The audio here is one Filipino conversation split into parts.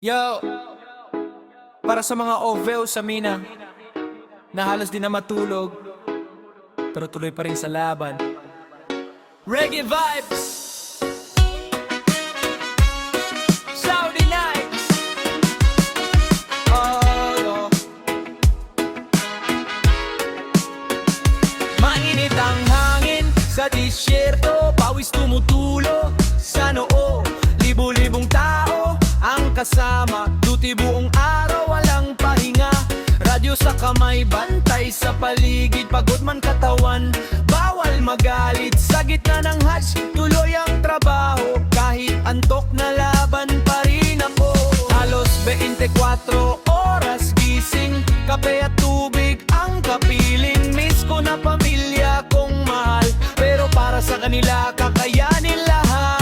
Yo, para sa mga OVO sa mina na halos di na matulog pero tuloy pa rin sa laban. Reggae vibes, Saudi nights. Oh, mainit ang hangin sa disyerto, pawis tumutulo sa noo. Libo-libong tao ang kasama, duty buong araw, walang pahinga. Radyo sa kamay, bantay sa paligid, pagod man katawan, bawal magalit. Sa gitna ng hajj, tuloy ang trabaho, kahit antok na laban pa rin ako. Halos 24 oras gising, kape at tubig ang kapiling. Miss ko na pamilya kong mahal, pero para sa kanila kakayanin lahat.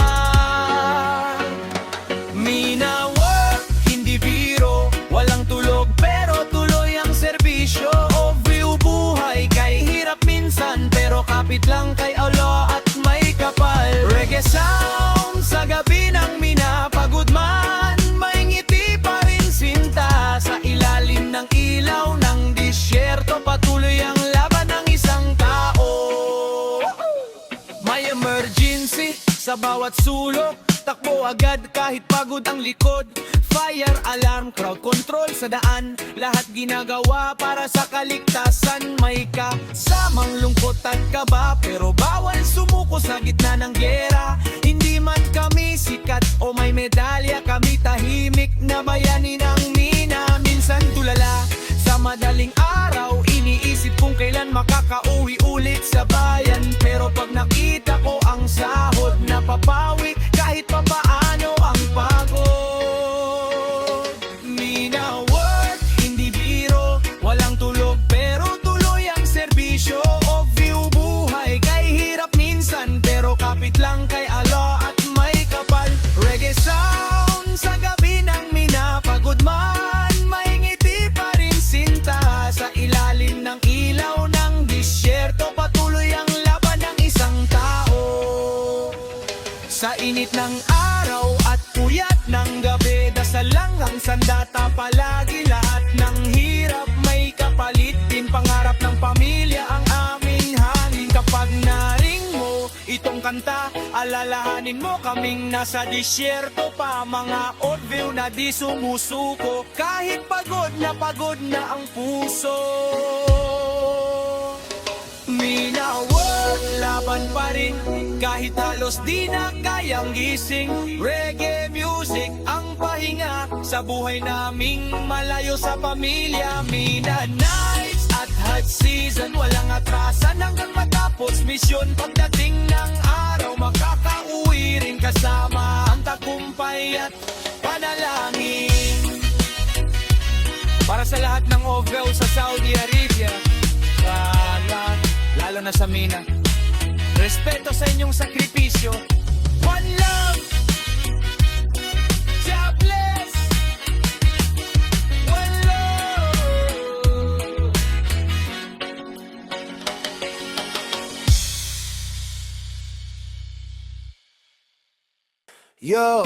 Mina work, hindi biro, walang tulog pero tuloy ang serbisyo. Oview buhay, kay hirap minsan pero kapit lang kay Allah at may kapal. Reggae sound sa gabi ng mina, pagod man may ngiti pa rin sinta. Sa ilalim ng ilaw ng disyerto, patuloy ang laban ng isang tao. May emergency sa bawat sulok, takbo agad kahit pagod ang likod. Fire alarm, crowd control sa daan, lahat ginagawa para sa kaligtasan. May kasamang lungkot at kaba, pero bawal sumuko sa gitna ng gera. Hindi man kami sikat o may medalya, kami tahimik na bayani ng mina. Minsan tulala sa madaling araw, iniisip kung kailan makakauwi ulit sa bayan. Pero pag nakita ko ang sahod, napapawi kahit papaano ang pagod. Mina work, hindi biro, walang tulog pero tuloy ang serbisyo. Oview buhay, kay hirap minsan pero kapit lang kay Allah at may kapal. Reggae sound sa gabi ng mina, pagod man may ngiti pa rin sinta. Sa ilalim ng ilaw ng disyerto, patuloy ang laban ng isang tao. Sa init ng araw at puyat ng gabi, dasal lang ang sandata palagi. Lahat ng hirap may kapalit din, pangarap ng pamilya ang aming hangin. Kapag naring mo itong kanta, alalahanin mo kaming nasa disyerto pa. Mga Oview na di sumusuko, kahit pagod na ang puso. Mina work, laban pa rin, kahit halos di na kayang gising. Reggae music ang pahinga sa buhay naming malayo sa pamilya. Mina nights at hot season, walang atrasan hanggang matapos misyon. Pagdating ng araw, makakauwi rin kasama ang tagumpay at panalangin. Para sa lahat ng OVO sa Saudi Arabia, lalo na sa mina, respeto sa inyong sakripisyo. One love, God bless. One love. Yo,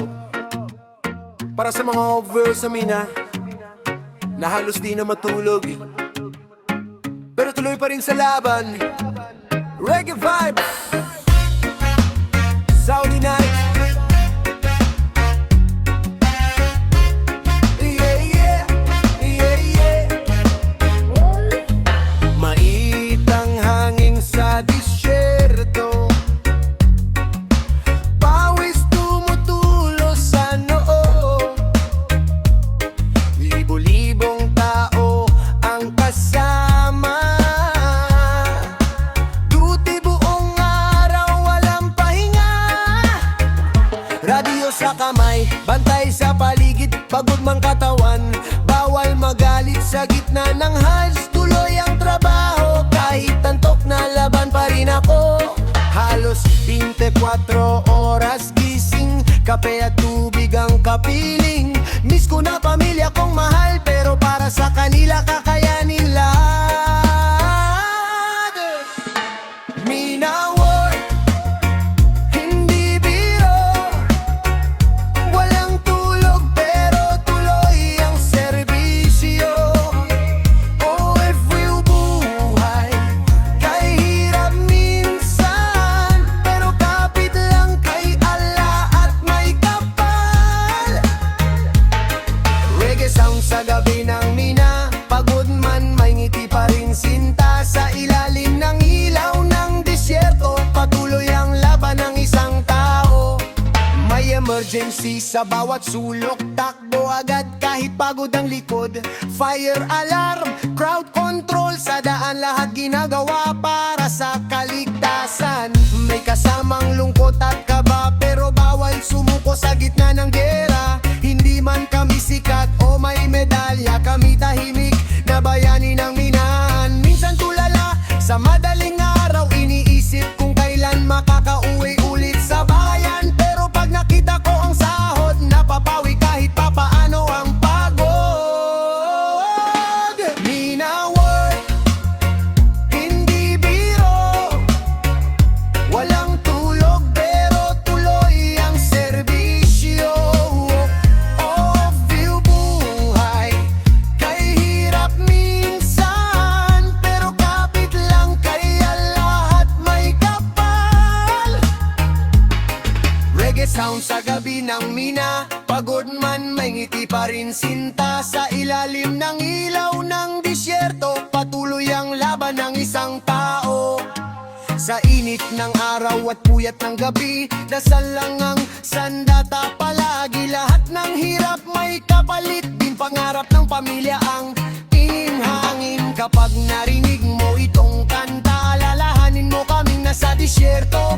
para sa mga OVO sa mina na halos di na matulog pero tuloy pa rin sa laban. Reggae vibe, Saudi night. Yeah, yeah, yeah, yeah. Maitang hangin sa disyerto, pawis tumutulo sa noo. Libo-libong tao ang kasama, radyo sa kamay, bantay sa paligid, pagod mang katawan, bawal magalit. Sa gitna ng hajj, tuloy ang trabaho, kahit antok na laban pa rin ako. Halos 24 oras gising, kape at tubig ang kapiling. Miss ko na pamilya kong mahal, pero para sa kanila kakayanin lahat. Mina work, hindi biro, walang tulog pero tuloy sound sa gabi ng mina. Pagod man may ngiti pa rin sinta. Sa ilalim ng ilaw ng disyerto, patuloy ang laban ng isang tao. May emergency sa bawat sulok, takbo agad kahit pagod ang likod. Fire alarm, crowd control, sa daan lahat ginagawa para sa kaligtasan. May kasamang lungkot at kaba, pero bawal sumuko sa gitna ng gera. Hindi man kami sikat o may medalya, kami tahimik na bayani ng minahan. Minsan tulala sa madaling araw, iniisip kung kailan makakauwi ulit sa bayan. Pero pag nakita ko ang sahod, napapawi kahit papaano ang pagod. Mina work, hindi biro. Walang tulog pero tuloy ang serbisyo. Off-view buhay, kay hirap minsan, pero kapit lang kaya lahat may kapal. Reggae sound sa gabi ng mina. Pagod man may ngiti pa rin sinta. Sa ilalim ng ilaw ng disyerto, patuloy ang laban ng isang tao. Sa init ng araw at puyat ng gabi, dasal lang ang sandata palagi. Lahat ng hirap may kapalit din, pangarap ng pamilya ang hangin. Kapag narinig mo itong kanta, alalahanin mo kaming nasa disyerto.